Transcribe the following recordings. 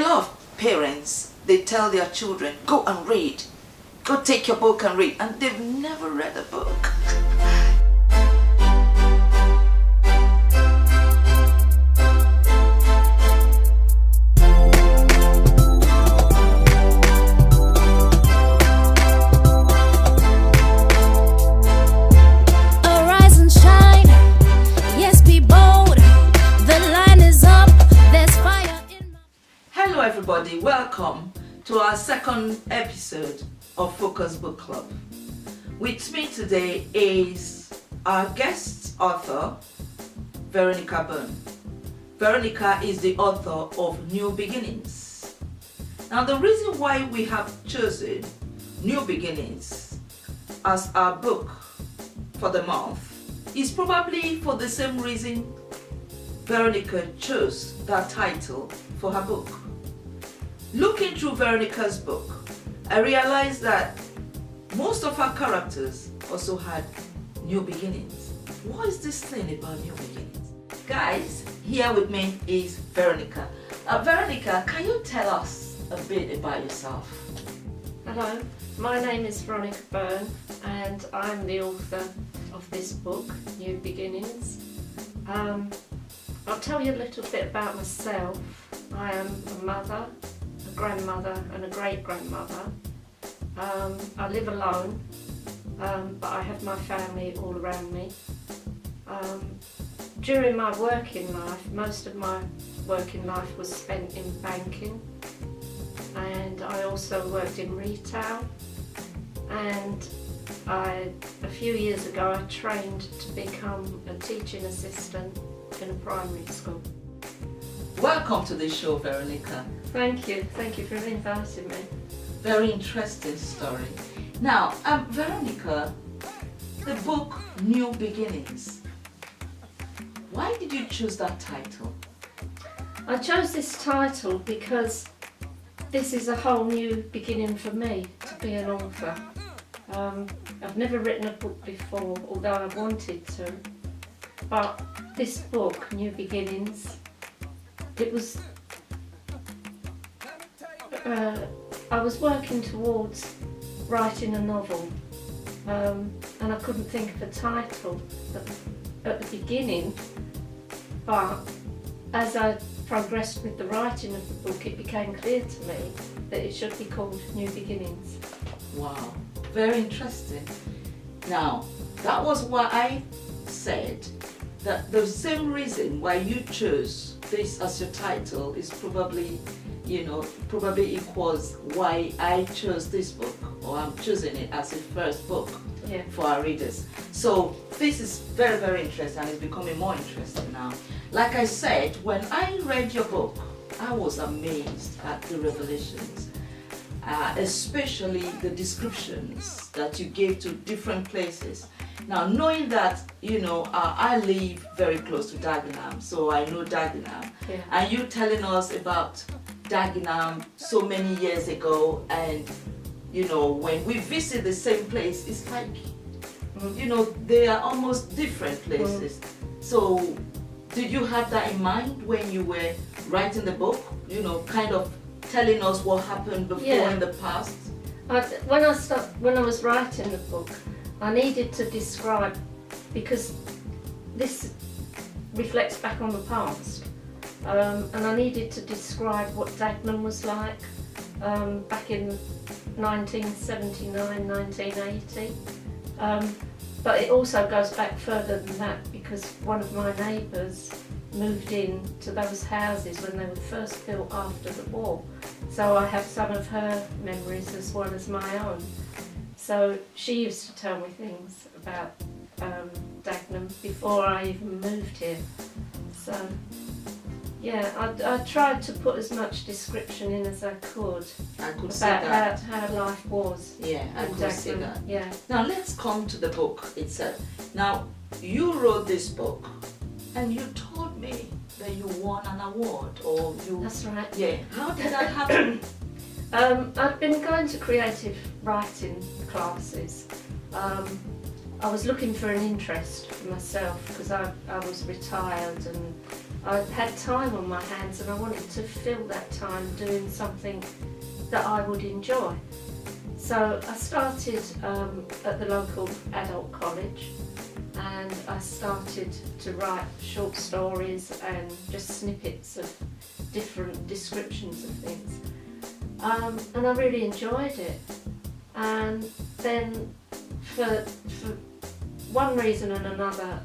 lot of parents, they tell their children, go and read. Go take your book and read. And they've never read a book. Hello everybody, welcome to our second episode of Focus Book Club. With me today is our guest author, Veronica BYRNE. Veronica is the author of New Beginnings. Now the reason why we have chosen New Beginnings as our book for the month is probably for the same reason Veronica chose that title for her book. Looking through Veronica's book, I realized that most of her characters also had new beginnings. What is this thing about new beginnings? Guys, here with me is Veronica. Veronica, can you tell us a bit about yourself? Hello, my name is Veronica BYRNE and I'm the author of this book, New Beginnings. I'll tell you a little bit about myself. I am a mother, a grandmother and a great-grandmother. I live alone, but I have my family all around me. During my working life, most of my working life was spent in banking, and I also worked in retail, and a few years ago I trained to become a teaching assistant in a primary school. Welcome to the show, Veronica. Thank you for inviting me. Very interesting story. Now, Veronica, the book New Beginnings, why did you choose that title? I chose this title because this is a whole new beginning for me to be an author. I've never written a book before, although I wanted to, but this book, New Beginnings, it was, I was working towards writing a novel, and I couldn't think of a title at the beginning, but as I progressed with the writing of the book, it became clear to me that it should be called New Beginnings. Wow, very interesting. Now, that was why I said that the same reason why you chose this as your title is probably, probably equals why I chose this book, or I'm choosing it as a first book for our readers. So this is very, very interesting, and it's becoming more interesting now. Like I said, when I read your book, I was amazed at the revelations, especially the descriptions that you gave to different places. Now, knowing that, I live very close to Dagenham, so I know Dagenham, and you telling us about Dagenham so many years ago, and, when we visit the same place, it's like, they are almost different places. So, did you have that in mind when you were writing the book, kind of telling us what happened before in the past? When I was writing the book, I needed to describe, because this reflects back on the past, and I needed to describe what Dagenham was like back in 1979, 1980. But it also goes back further than that, because one of my neighbours moved in to those houses when they were first built after the war. So I have some of her memories as well as my own. So she used to tell me things about Dagenham before I even moved here. So yeah, I tried to put as much description in as I could about how life was. Yeah, I could see that. Yeah. Now let's come to the book itself. Now you wrote this book, and you told me that you won an award, or you. That's right. Yeah. How did that happen? I've been going to creative writing classes. I was looking for an interest for myself, because I was retired and I had time on my hands and I wanted to fill that time doing something that I would enjoy. So I started at the local adult college, and I started to write short stories and just snippets of different descriptions of things. And I really enjoyed it. And then for one reason and another,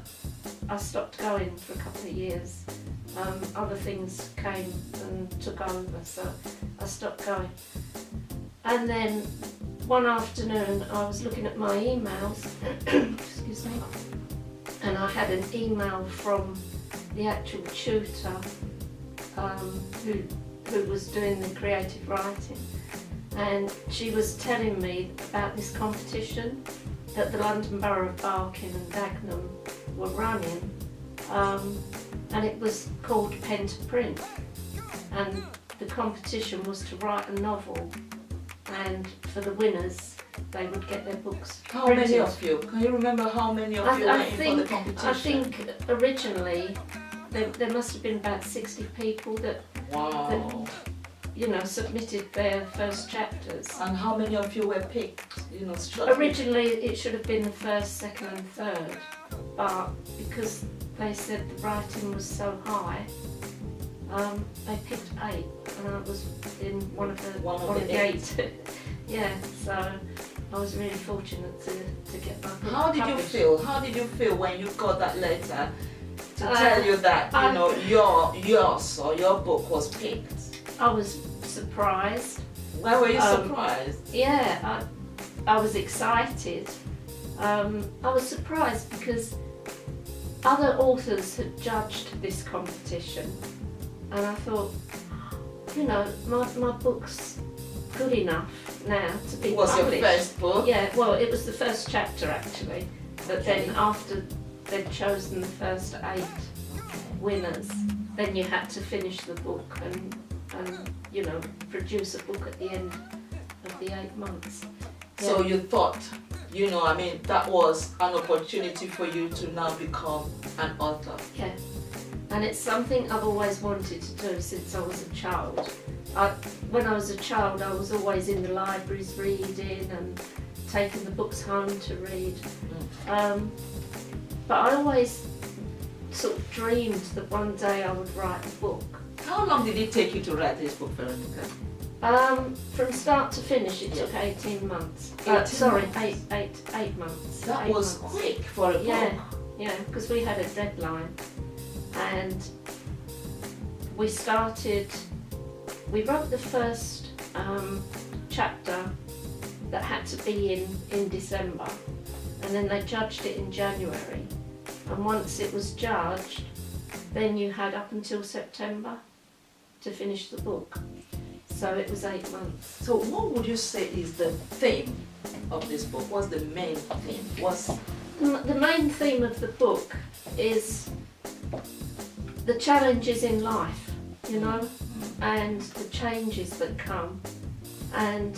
I stopped going for a couple of years. Other things came and took over, so I stopped going. And then one afternoon I was looking at my emails, excuse me, and I had an email from the actual tutor who was doing the creative writing, and she was telling me about this competition that the London Borough of Barking and Dagenham were running, and it was called Pen to Print, and the competition was to write a novel, and for the winners they would get their books How printed. many of you? Can you remember how many of you went in for the competition? I think originally there must have been about 60 people that Wow. submitted their first chapters. And how many of you were picked? Originally it should have been the first, second and third, but because they said the writing was so high, they picked 8, and I was in one of the 8. Yeah, so I was really fortunate to get my book How did you published. feel? How did you feel when you got that letter to tell you that yours or your book was picked? I was surprised. Why were you surprised? Yeah, I was excited. I was surprised because other authors had judged this competition, and I thought, my book's good enough now to be It was published. your first book? Yeah, well, it was the first chapter actually, but then after they'd chosen the first 8 winners, then you had to finish the book and produce a book at the end of the 8 months. So Yeah. you thought, that was an opportunity for you to now become an author. Yeah, and it's something I've always wanted to do since I was a child. When I was a child, I was always in the libraries reading and taking the books home to read. But I always sort of dreamed that one day I would write a book. How long did it take you to write this book, Veronica? From start to finish, it took 18 months. 8 months. That 8 was months. quick for a book. Yeah, because we had a deadline, and we wrote the first chapter that had to be in December, and then they judged it in January, and once it was judged, then you had up until September to finish the book. So it was 8 months. So what would you say is the theme of this book? What's the main theme? The main theme of the book is the challenges in life, and the changes that come, and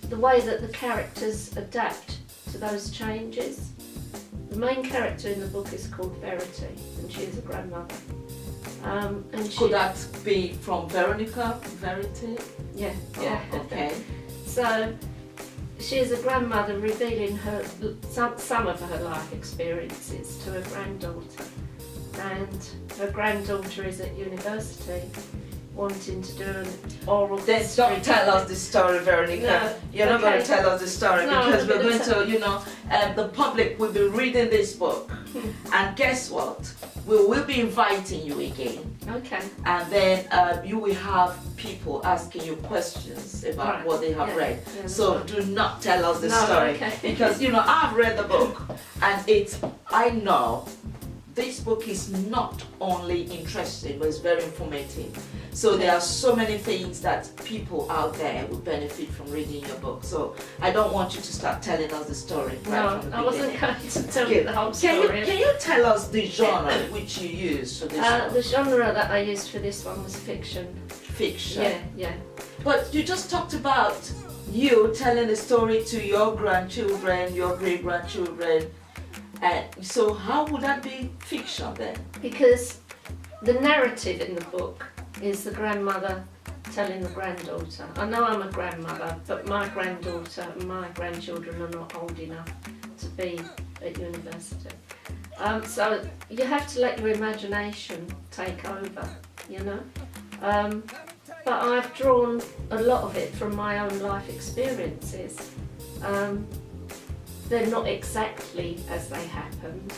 the way that the characters adapt to those changes. The main character in the book is called Verity, and she is a grandmother. Could that be from Veronica, Verity? Yeah. Okay. So she is a grandmother revealing some of her life experiences to her granddaughter, and her granddaughter is at university wanting to do an oral Then history. don't tell us the story, Veronica. No, You're not going to okay. tell us the story No, because I'm we're gonna going to, the public will be reading this book. And guess what? We will be inviting you again. Okay. And then you will have people asking you questions about Right. what they have Yeah. read. Yeah, that's So right. do not tell us the No, story. okay. Because, I've read the book and I know this book is not only interesting, but it's very informative. So there are so many things that people out there will benefit from reading your book. So I don't want you to start telling us the story right from the I wasn't beginning. going to tell you the whole story. Can you tell us the genre which you used for this The book? genre that I used for this one was fiction. Fiction. Yeah. But you just talked about you telling the story to your grandchildren, your great-grandchildren. And so how would that be fiction then? Because the narrative in the book is the grandmother telling the granddaughter. I know I'm a grandmother, but my granddaughter and my grandchildren are not old enough to be at university. So you have to let your imagination take over, you know. But I've drawn a lot of it from my own life experiences. They're not exactly as they happened,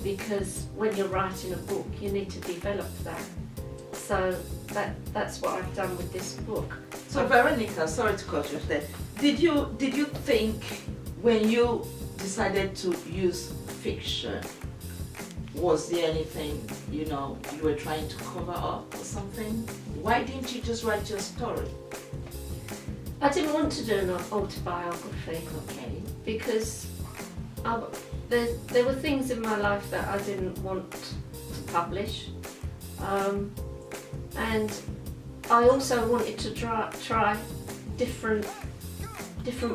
because when you're writing a book you need to develop that. So that's what I've done with this book. So Veronica, sorry to cut you there. Did you think when you decided to use fiction, was there anything, you know, you were trying to cover up or something? Why didn't you just write your story? I didn't want to do an autobiography, Okay. because there were things in my life that I didn't want to publish, and I also wanted to try different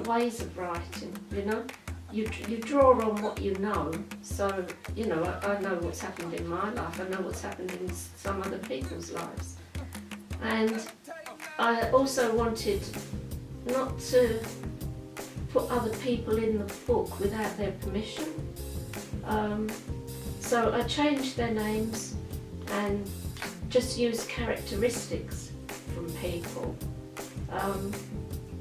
ways of writing. You know, you draw on what you know. So you know, I know what's happened in my life. I know what's happened in some other people's lives, and I also wanted not to put other people in the book without their permission. So I changed their names and just used characteristics from people.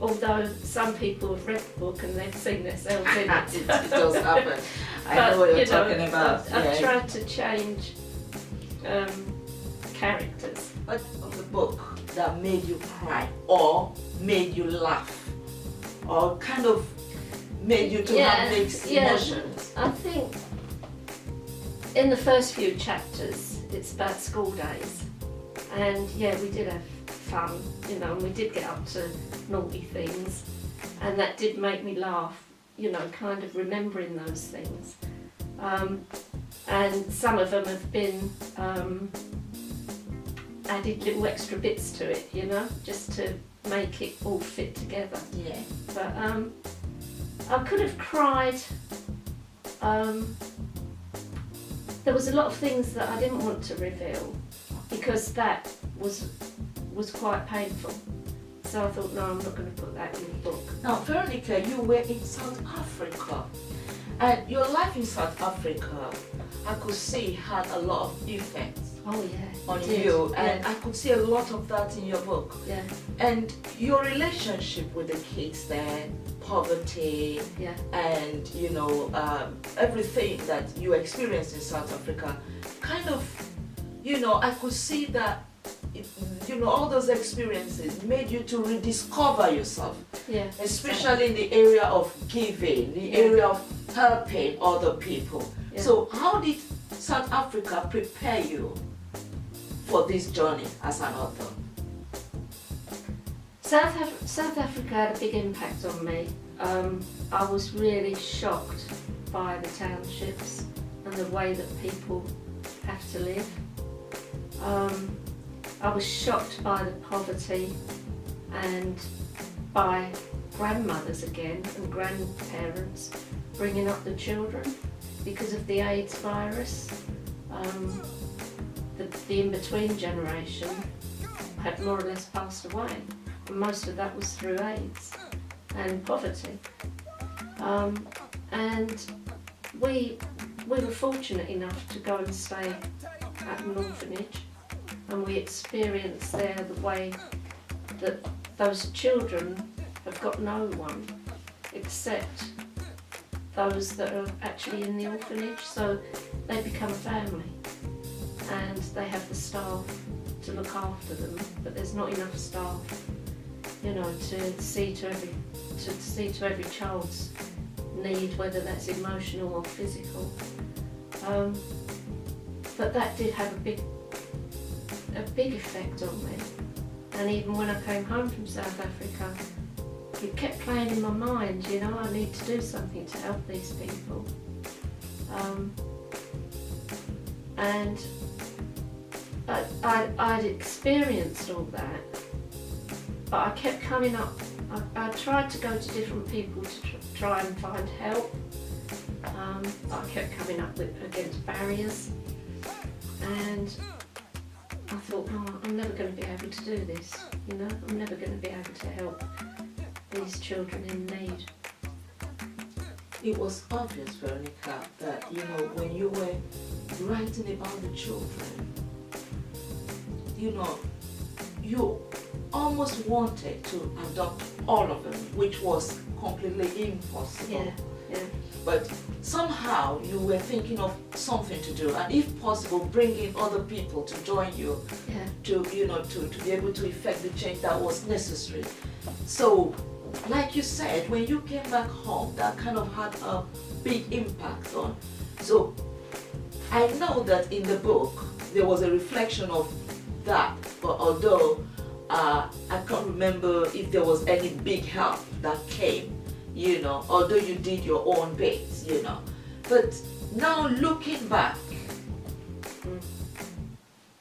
Although some people have read the book and they've seen themselves in it. It does happen. I know what you're talking about. I've tried to change characters. What of the book that made you cry or made you laugh or kind of made you to have mixed emotions? I think in the first few chapters it's about school days, and yeah, we did have fun, you know, and we did get up to naughty things, and that did make me laugh, you know, kind of remembering those things. And some of them have been added little extra bits to it, you know, just to make it all fit together. Yeah. But I could have cried. There was a lot of things that I didn't want to reveal because that was quite painful. So I thought, no, I'm not going to put that in the book. Now, Veronica, you were in South Africa, and your life in South Africa, I could see, had a lot of effects Oh yeah, on it did. you, Yeah. and I could see a lot of that in your book. Yeah, And your relationship with the kids there, poverty, yeah, and you know, everything that you experienced in South Africa, kind of, you know, I could see that, you know, all those experiences made you to rediscover yourself, yeah. especially in the area of giving, the area of helping other people. Yeah. So how did South Africa prepare you for this journey as an author? South Africa had a big impact on me. I was really shocked by the townships and the way that people have to live. I was shocked by the poverty and by grandmothers again and grandparents bringing up the children because of the AIDS virus. The in-between generation had more or less passed away, and most of that was through AIDS and poverty. And we were fortunate enough to go and stay at an orphanage, and we experienced there the way that those children have got no one except those that are actually in the orphanage, so they become a family and they have the staff to look after them, but there's not enough staff, you know, to see to every child's need, whether that's emotional or physical. But that did have a big effect on me, and even when I came home from South Africa, it kept playing in my mind, you know, I need to do something to help these people. And I'd experienced all that, but I kept coming up. I tried to go to different people to try and find help. I kept coming up against barriers, and I thought, oh, I'm never going to be able to do this, you know, I'm never going to be able to help these children in need. It was obvious, Veronica, that, you know, when you were writing about the children, you know, you almost wanted to adopt all of them, which was completely impossible. Yeah, yeah. But somehow you were thinking of something to do, and if possible, bringing other people to join you, Yeah. to, you know, to be able to effect the change that was necessary. So, like you said, when you came back home, that kind of had a big impact on. So, I know that in the book there was a reflection of that, but although I can't remember if there was any big help that came, you know, although you did your own bits, you know. But now looking back,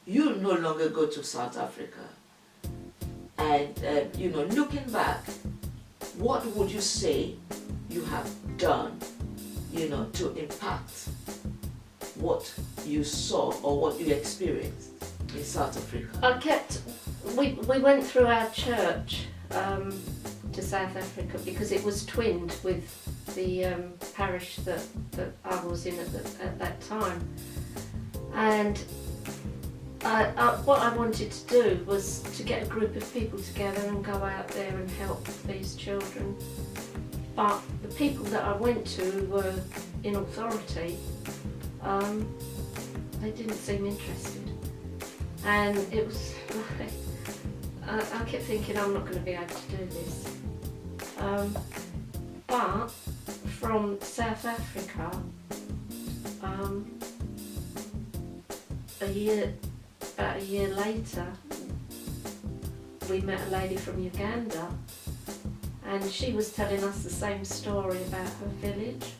you no longer go to South Africa. And, you know, looking back, what would you say you have done, you know, to impact what you saw or what you experienced in South Africa? We went through our church to South Africa because it was twinned with the parish that I was in at that time. And what I wanted to do was to get a group of people together and go out there and help these children. But the people that I went to were in authority. They didn't seem interested. And it was like, I kept thinking, I'm not going to be able to do this. But from South Africa, about a year later, we met a lady from Uganda, and she was telling us the same story about her village,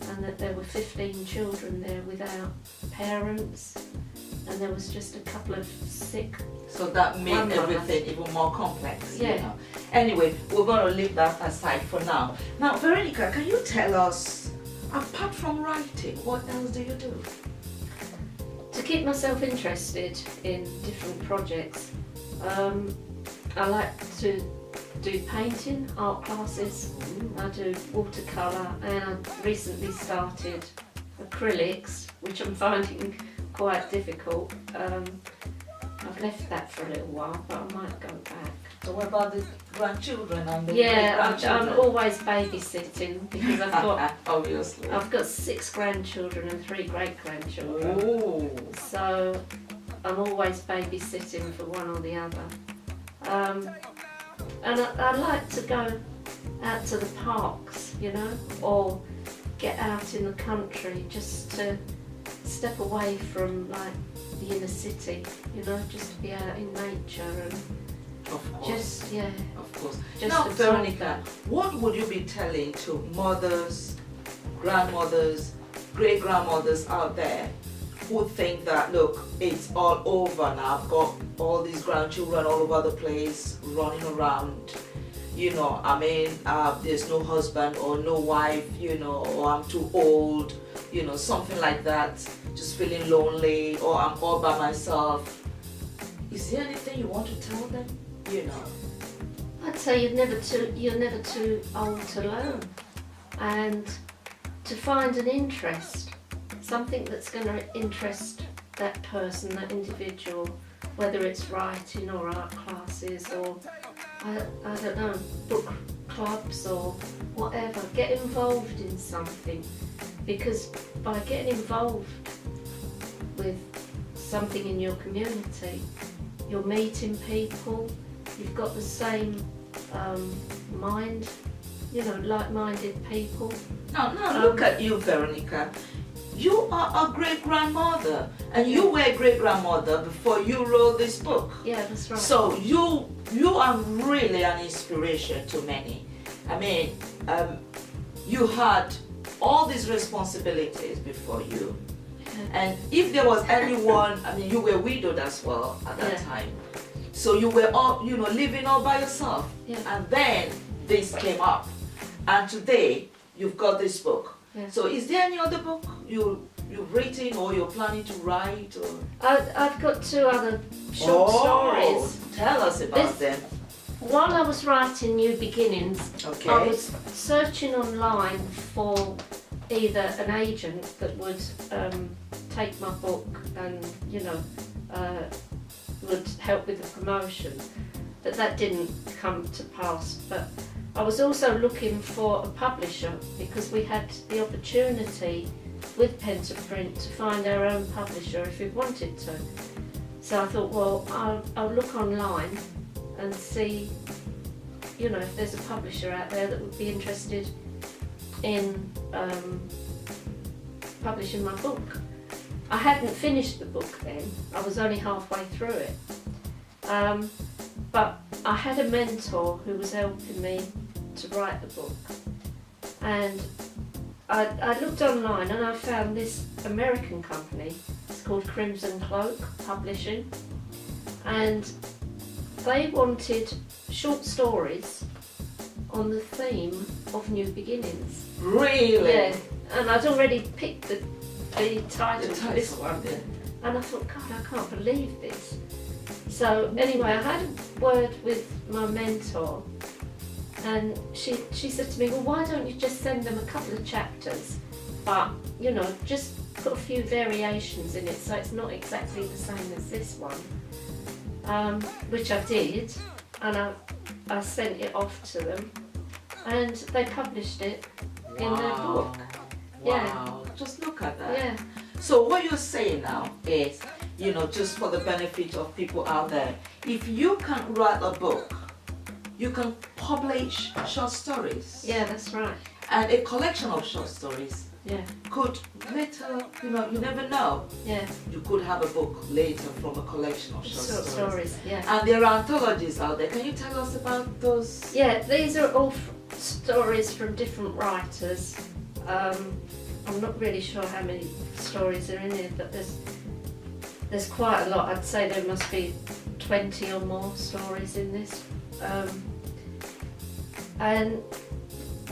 and that there were 15 children there without parents, and there was just a couple of sick. So that made grandmothers. everything even more complex, Yeah. you know. Anyway, we're going to leave that aside for now. Now, Veronica, can you tell us, apart from writing, what else do you do? To keep myself interested in different projects, I like to do painting, art classes, I do watercolour, and I recently started acrylics, which I'm finding quite difficult. I've left that for a little while, but I might go back. So what about the grandchildren and the Yeah, great-grandchildren? I'm always babysitting because Obviously. I've got 6 grandchildren and 3 great-grandchildren. Oh. So I'm always babysitting for one or the other. And I like to go out to the parks, you know, or get out in the country just to step away from like the inner city, you know, just to be out in nature and Of course. just, yeah. Of course. Just Now, absorb Veronica, that. what would you be telling to mothers, grandmothers, great-grandmothers out there who think that, look, it's all over now, I've got all these grandchildren all over the place running around, you know, I mean, there's no husband or no wife, you know, or I'm too old, you know, something like that, just feeling lonely, or I'm all by myself. Is there anything you want to tell them, you know? I'd say you're never too old to learn, and to find an interest, something that's going to interest that person, that individual, whether it's writing or art classes or I don't know, book clubs or whatever. Get involved in something, because by getting involved with something in your community, you're meeting people, you've got the same mind, you know, like-minded people. Now look at you, Veronica. You are a great-grandmother, and you were a great-grandmother before you wrote this book. Yeah, that's right. So you are really an inspiration to many. I mean, you had all these responsibilities before you. And if there was anyone, I mean, you were widowed as well at that time. So you were all, you know, living all by yourself. Yeah. And then this came up. And today, you've got this book. Yeah. So is there any other book you you've written or you're planning to write? Or? I've got 2 other short stories. Tell us about them. While I was writing New Beginnings, Okay. I was searching online for either an agent that would take my book and, you know, would help with the promotion, but that didn't come to pass. But I was also looking for a publisher because we had the opportunity with Pen to Print to find our own publisher if we wanted to. So I thought, well, I'll look online and see, you know, if there's a publisher out there that would be interested in publishing my book. I hadn't finished the book then, I was only halfway through it. But I had a mentor who was helping me to write the book. And I looked online and I found this American company. It's called Crimson Cloak Publishing. And they wanted short stories on the theme of New Beginnings. Really? Yeah. And I'd already picked the title for this one. Yeah. And I thought, God, I can't believe this. So anyway, I had a word with my mentor, and she said to me, well, why don't you just send them a couple of chapters, but, you know, just put a few variations in it so it's not exactly the same as this one. Which I did, and I sent it off to them, and they published it in their book. Yeah. Wow, just look at that. Yeah. So what you're saying now is, you know, just for the benefit of people out there, if you can write a book, you can publish short stories. Yeah, that's right. And a collection of short stories Yeah. could later, you know, you never know. Yeah. You could have a book later from a collection of short stories. Yeah. And there are anthologies out there. Can you tell us about those? Yeah, these are all stories from different writers. I'm not really sure how many stories are in here, but there's quite a lot. I'd say there must be 20 or more stories in this. And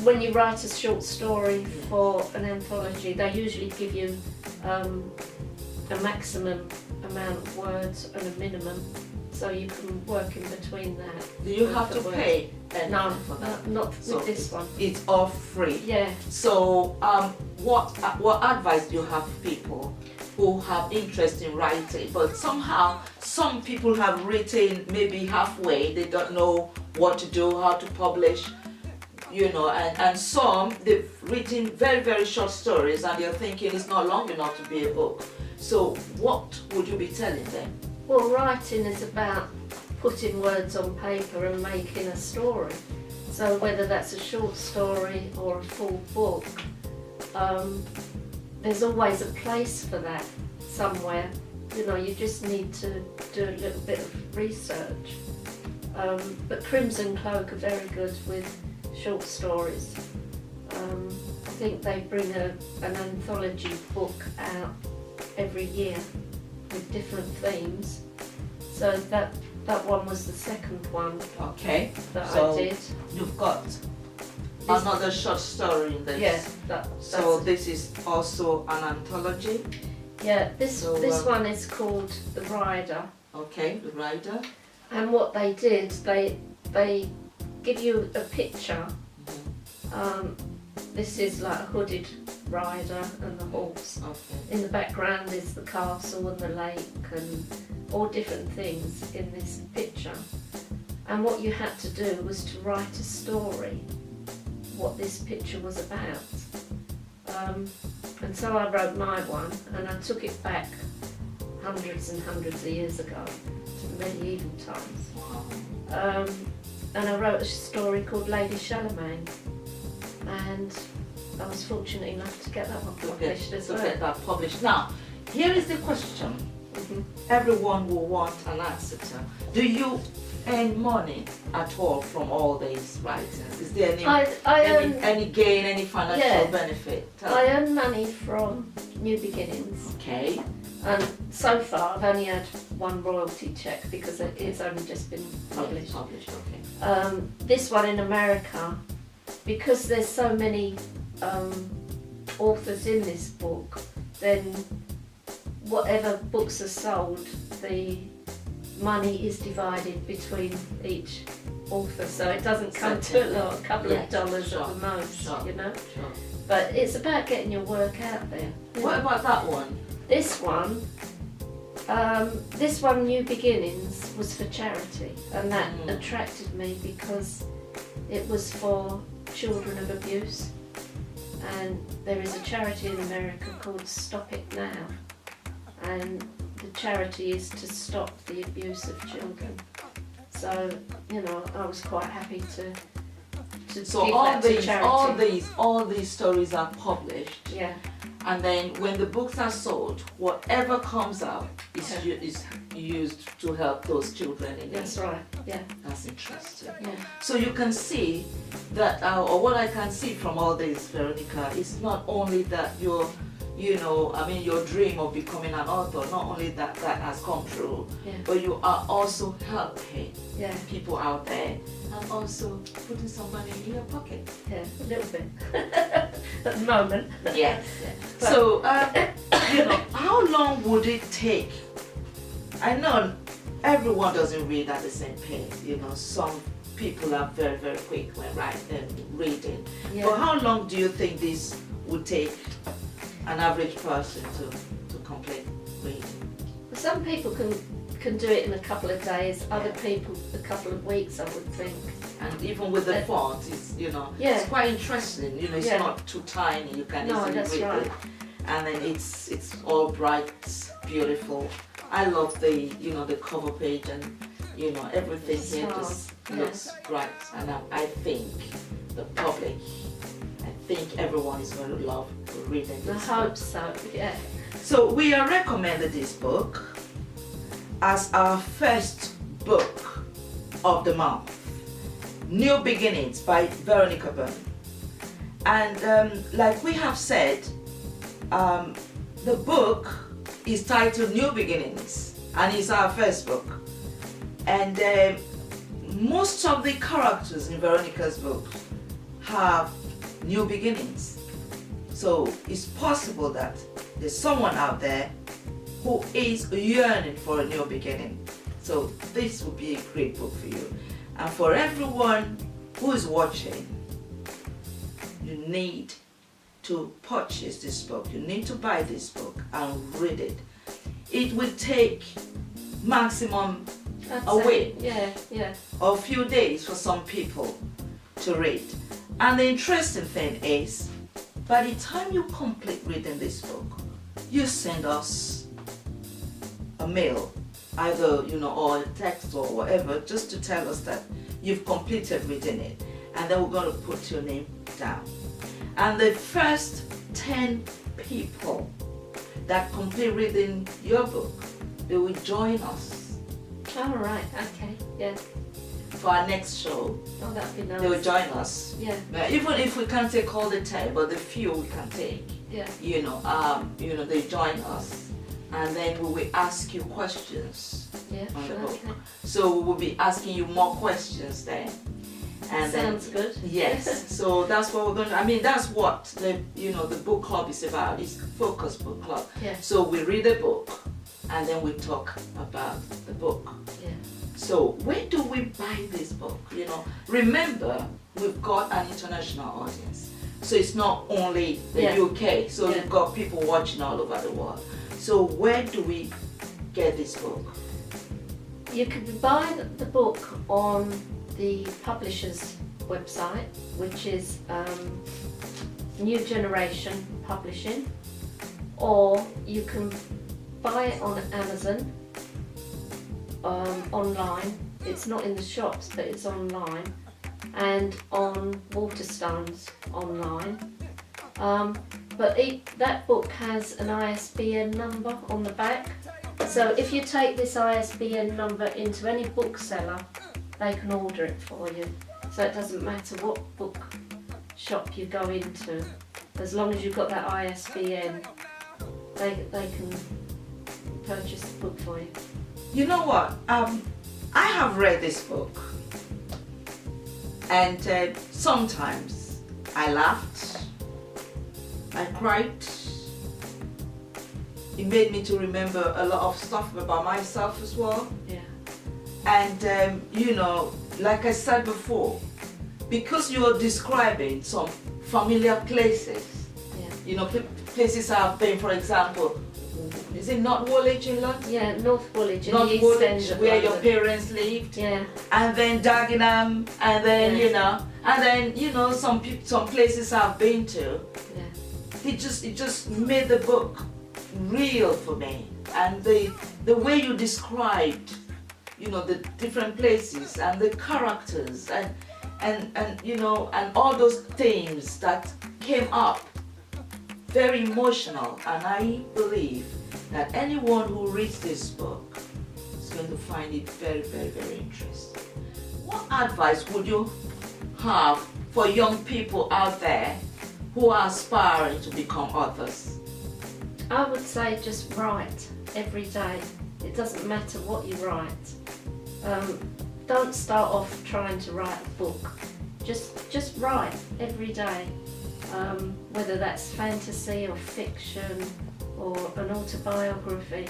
when you write a short story for an anthology, they usually give you a maximum amount of words and a minimum, so you can work in between that. Do you have to pay anything No, for that? not with this one. It's all free. Yeah. So what advice do you have for people who have interest in writing, but somehow some people have written maybe halfway, they don't know what to do, how to publish, you know, and some they've written very, very short stories and they're thinking it's not long enough to be a book. So what would you be telling them? Well, writing is about putting words on paper and making a story. So whether that's a short story or a full book, there's always a place for that somewhere. You know, you just need to do a little bit of research. But Crimson Cloak are very good with short stories. I think they bring an anthology book out every year with different themes. So that one was the second one. Okay. That so I did. You've got another short story in this. Yeah. So this is also an anthology. Yeah. This So, one is called The Rider. Okay, the rider. And what they did, they give you a picture. This is like a hooded rider and the horse. Okay. In the background is the castle and the lake and all different things in this picture. And what you had to do was to write a story, what this picture was about. And so I wrote my one, and I took it back hundreds and hundreds of years ago to medieval times. Wow. And I wrote a story called Lady Charlemagne, and I was fortunate enough to get that one published as well. Get that published. Now, here is the question. Everyone will want an answer to. Do you earn money at all from all these writings? Is there any gain, any financial benefit? I earn money from New Beginnings. Okay. And so far I've only had one royalty check because it's only just been published. Okay. This one in America, because there's so many authors in this book, then whatever books are sold, the money is divided between each author, so it doesn't come to a couple of dollars at the most, you know. Sure. But it's about getting your work out there. What about that one? This one, New Beginnings, was for charity, and that attracted me because it was for children of abuse. And there is a charity in America called Stop It Now, and the charity is to stop the abuse of children. So, you know, I was quite happy to So give all that to these, charity. all these stories are published, Yeah, and then when the books are sold, whatever comes out is is used to help those children in that's need. right. Yeah, That's interesting. yeah. So you can see that, or what I can see from all this, Veronica, is not only that your dream of becoming an author, not only that has come true, Yeah. but you are also helping Yeah, people out there and also putting some money in your pocket. yeah, a little bit at the moment. Yes. So, how long would it take? I know everyone doesn't read at the same pace. Some people are very, very quick when reading. Yeah. But how long do you think this would take an average person to complete reading? Some people can do it in a couple of days, other people a couple of weeks, I would think. And even with the font, it's Yeah. it's quite interesting. It's Yeah. not too tiny. You can No, easily that's read right. it, and then it's all bright, beautiful. I love the cover page and everything here just Yeah. looks bright, and I think the public, everyone is going to love reading I this. hope so, yeah. So we are recommended this book as our first book of the month, New Beginnings by Veronica BYRNE. And like we have said, the book is titled New Beginnings and it's our first book. And most of the characters in Veronica's book have new beginnings. So it's possible that there's someone out there who is yearning for a new beginning. So this would be a great book for you. And for everyone who is watching, you need to purchase this book. You need to buy this book and read it. It will take maximum a week Yeah. or a few days for some people to read. And the interesting thing is, by the time you complete reading this book, you send us a mail, either or a text or whatever, just to tell us that you've completed reading it, and then we're going to put your name down. And the first 10 people that complete reading your book, they will join us All right, okay, yeah. for our next show. Oh, that'd be They will nice. join us. Yeah, Even if we can't take all the 10, but the few we can take, yeah. they join us, and then we will ask you questions Yeah, on the okay. book. So we will be asking you more questions then. And Sounds then, good. yes, so that's what we're going to, that's what the book club is about. It's Focus Book Club. Yeah, So we read a book and then we talk about the book. yeah. So where do we buy this book? Remember, we've got an international audience. So it's not only the Yeah. UK, so Yeah. we've got people watching all over the world. So where do we get this book? You can buy the book on the publisher's website, which is New Generation Publishing, or you can buy it on Amazon online. It's not in the shops, but it's online, and on Waterstones online. But that book has an ISBN number on the back. So if you take this ISBN number into any bookseller, they can order it for you. So it doesn't matter what book shop you go into, as long as you've got that ISBN, they can purchase the book for you. You know what? I have read this book, and sometimes I laughed, I cried, it made me to remember a lot of stuff about myself as well. Yeah. And you know, like I said before, because you're describing some familiar places, Yeah. you know, places I've been, for example, is it North Woolwich in London? Yeah, North Woolwich in North the East Woolwich, End of where your London. parents lived, Yeah. and then Dagenham, and then you know, some places I've been to. Yeah. It just made the book real for me, and the way you described, you know, the different places and the characters and you know, and all those themes that came up, very emotional. And I believe that anyone who reads this book is going to find it very, very, very interesting. What advice would you have for young people out there who are aspiring to become authors? I would say just write every day. It doesn't matter what you write. Don't start off trying to write a book. Just write every day. Whether that's fantasy or fiction or an autobiography.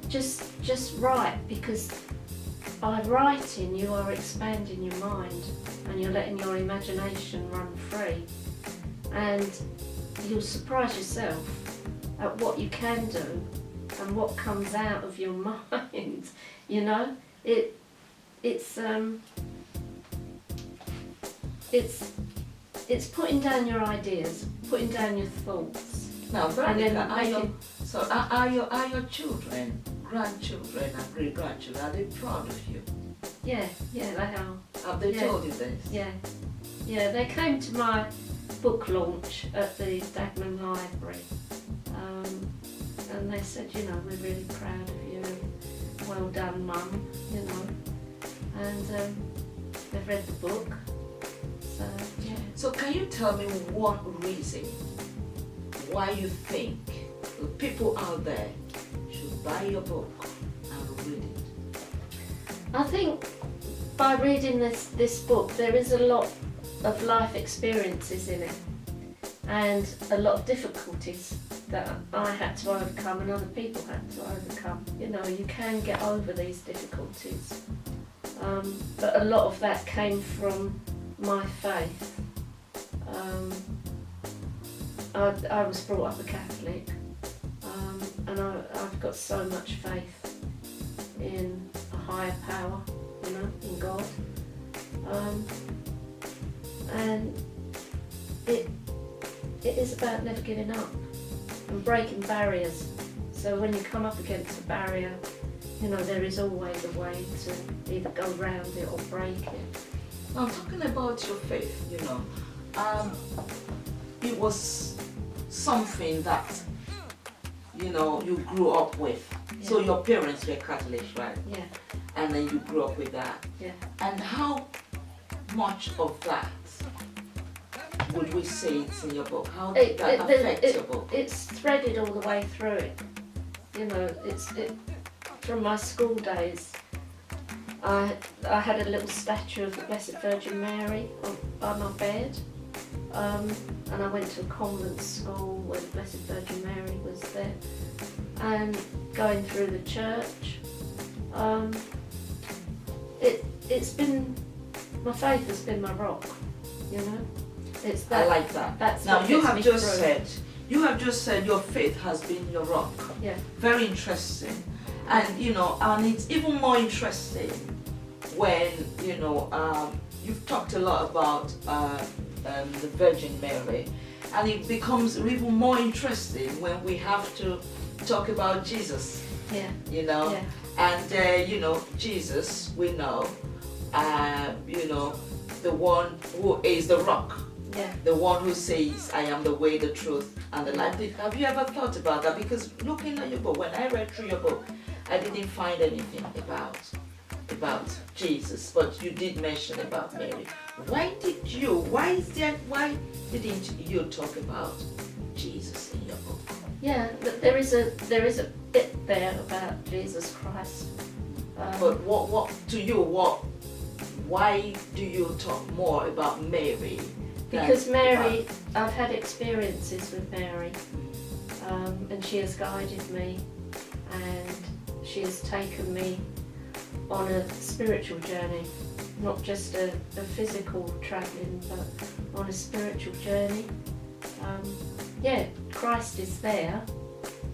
Just write, because by writing you are expanding your mind and you're letting your imagination run free, and you'll surprise yourself at what you can do and what comes out of your mind. You know, it's putting down your ideas, putting down your thoughts. Now, Veronica, and then are your children, grandchildren and great-grandchildren, are they proud of you? Yeah, they are. Have they Yeah. told you this? Yeah, they came to my book launch at the Dagenham Library, and they said, you know, we're really proud of you, and well done, Mum, you know, and they've read the book, so yeah. So can you tell me one reason why you think the people out there should buy your book and read it? I think by reading this book, there is a lot of life experiences in it, and a lot of difficulties that I had to overcome and other people had to overcome. You know, you can get over these difficulties, but a lot of that came from my faith. I was brought up a Catholic, and I've got so much faith in a higher power, you know, in God, and it is about never giving up and breaking barriers. So when you come up against a barrier, you know, there is always a way to either go round it or break it. Now, talking about your faith, you know, it was something that, you know, you grew up with. Yeah. So your parents were Catholics, right? Yeah, And then you grew up with that. yeah. And how much of that would we say it's in your book? How did that affect your book? It's threaded all the way through it. You know, from my school days. I had a little statue of the Blessed Virgin Mary by my bed, and I went to a convent school where the Blessed Virgin Mary was there, and going through the church. It's been, my faith has been my rock, you know. It's that. I like that. That's now what you gets have me just through. said your faith has been your rock. Yeah. Very interesting, and you know, and it's even more interesting when you know you've talked a lot about the Virgin Mary, and it becomes even more interesting when we have to talk about Jesus. Yeah. You know, Yeah. and you know, Jesus, we know, you know, the one who is the rock. Yeah. The one who says, I am the way, the truth, and the life. Have you ever thought about that? Because looking at your book, when I read through your book, I didn't find anything about Jesus, but you did mention about Mary. Why didn't you talk about Jesus in your book? Yeah, but there is a bit there about Jesus Christ. But what to you? Why do you talk more about Mary? Because Mary, I've had experiences with Mary, and she has guided me, and she has taken me on a spiritual journey, not just a physical travelling, but on a spiritual journey. Yeah, Christ is there.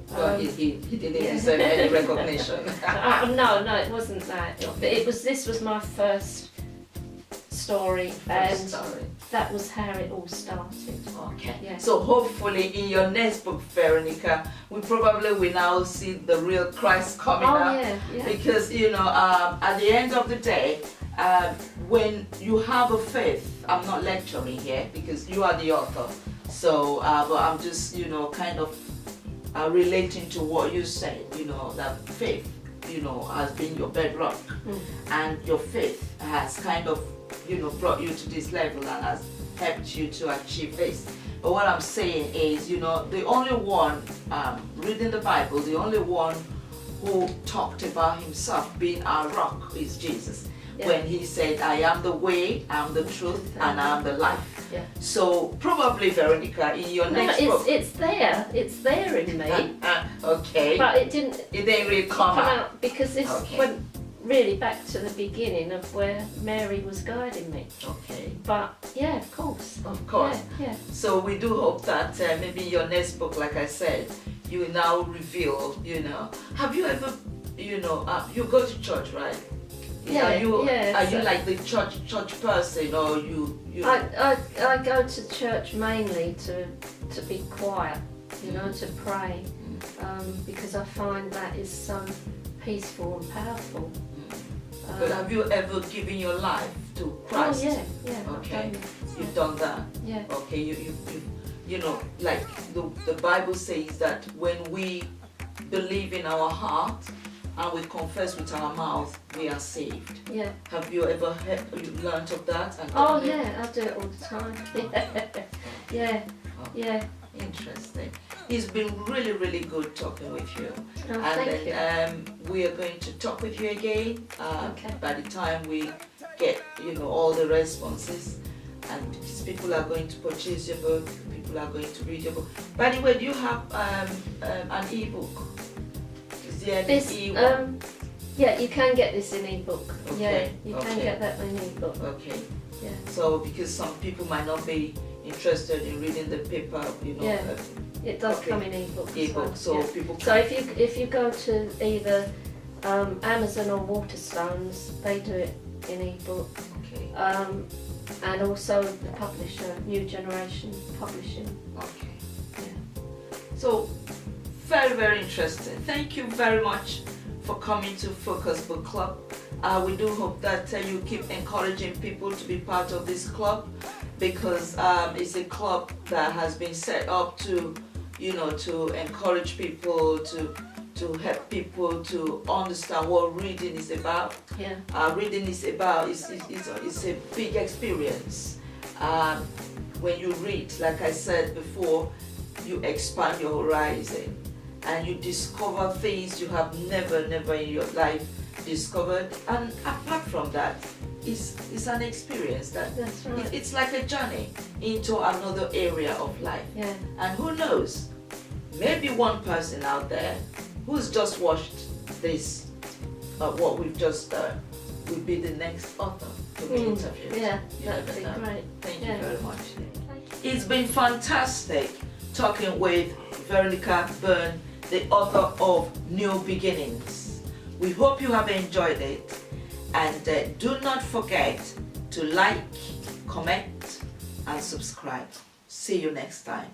Well, he didn't deserve any recognition. No, it wasn't that. This was my first story, that was how it all started. Okay. Yeah. So hopefully in your next book, Veronica, we probably will now see the real Christ coming up. Yeah. Because at the end of the day, when you have a faith, I'm not lecturing here because you are the author. So, but I'm just kind of relating to what you said. That faith, has been your bedrock, and your faith has kind of brought you to this level and has helped you to achieve this. But what I'm saying is, the only one reading the Bible, the only one who talked about himself being our rock is Jesus. Yeah. When he said, I am the way, I am the truth, and I am the life. Yeah. So probably, Veronica, in your next book. It's there in me. Okay. But it didn't really come out. Because this went really back to the beginning of where Mary was guiding me. Okay. But yeah, of course. Of course. Yeah. So we do hope that maybe your next book, like I said, you will now reveal, Have you ever, you go to church, right? Are you like the church person, or you? I go to church mainly to be quiet, to pray, because I find that is so peaceful and powerful. But have you ever given your life to Christ? Oh yeah. Okay, you've done that. Yeah. Okay, like the Bible says that when we believe in our heart and we confess with our mouth, we are saved. Yeah. Have you ever learned of that? And I do it all the time. Yeah. Yeah. Interesting. It's been really, really good talking with you. Oh, and thank then we are going to talk with you again Okay. by the time we get all the responses, and people are going to purchase your book, people are going to read your book. By the way, do you have an ebook? Is there an ebook? Yeah, you can get this in ebook. Okay. Yeah, you can get that in ebook. Okay. Yeah. So because some people might not be interested in reading the paper, Yeah. It does come in ebook. Ebook, so yeah. people can. So if you go to either Amazon or Waterstones, they do it in ebook. Okay. And also the publisher, New Generation Publishing. Okay. Yeah. So very, very interesting. Thank you very much for coming to Focus Book Club. We do hope that you keep encouraging people to be part of this club, because it's a club that has been set up to to encourage people, to help people to understand what reading is about. Yeah. Reading is about, it's a big experience. When you read, like I said before, you expand your horizon and you discover things you have never in your life discovered. And apart from that, it's an experience that That's right. it's like a journey into another area of life. Yeah. And who knows, maybe one person out there who's just watched this, what we've just done, will be the next author to be interviewed. Yeah, You that'd never be know. great. Thank Yeah. you very much. Thank you. It's been fantastic talking with Veronica BYRNE, the author of New Beginnings. We hope you have enjoyed it, and do not forget to like, comment and subscribe. See you next time.